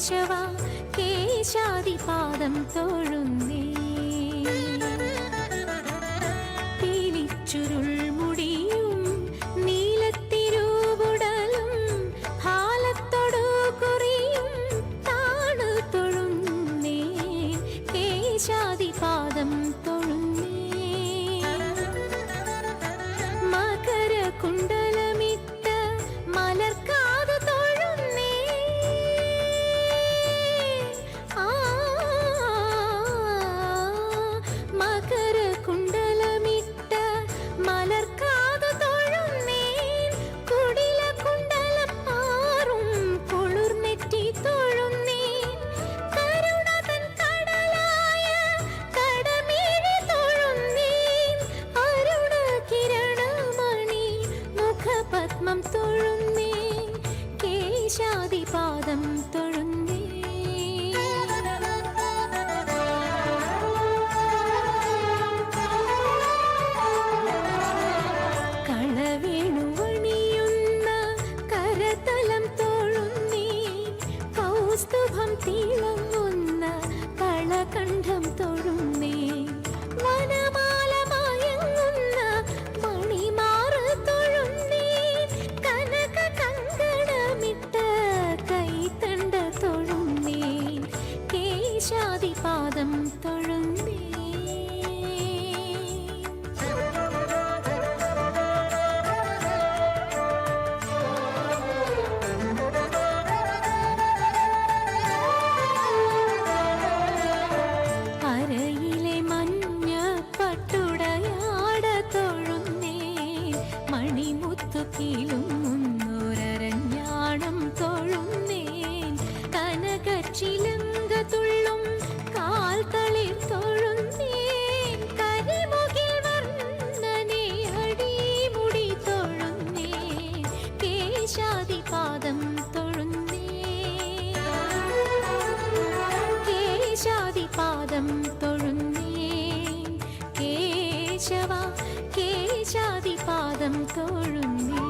കേശവ കേശാദിപാദം തൊഴുന്നേ പീലിച്ചുരുൾ മുടിയും നീലത്തിരൂവുടലും ഹാലത്തൊടു കുറിയും താണു തൊഴുന്നേ കേശാദിപാദം തൊഴുന്നേ മകരകുണ്ടലമിട്ട മലർക്കാത് തൊഴുന്നേ മകരകുണ്ടലമിട്ട മലർക്കാത് തൊഴുന്നേ കുടില കുണ്ടലം ആറും കുളിർനെറ്റി തൊഴുന്നേ കരുണതൻ കടലായ കടമേഴി തൊഴുന്നേ അരുണ കിരണമണി മുഖപത്മം തൊഴുന്നേ കേശാദിപാദം തൊഴുന്നേ കളവേണുവണിയുന്ന കരതലം തൊഴുന്നേ കൗസ്തുഭം തിളങ്ങുന്ന കളകണ്ഠം തൊഴുന്നേ വനമാല മയങ്ങുന്ന മണിമാറ് തൊഴുന്നേ കനക കങ്കണമിട്ട കൈത്തണ്ട തൊഴുന്നേ കേശാദിപാദം തൊഴുന്നേ അരയിലെ മഞ്ഞ പട്ടുടയാട തൊഴുന്നേ മണിമുത്തു കീലുന്നൊരഞ്ഞാണം തൊഴുന്നേ കനകച്ചിലങ്ക തുള്ളും കാൽ തളിർ തൊഴുന്നേ കരിമുകിൽ വർണ്ണനെ അടിമുടി തൊഴുന്നേ കേശാദിപാദം തൊഴുന്നേ കേശാദിപാദം തൊഴുന്നേ കേശവ കേശാദിപാദം തൊഴുന്നേ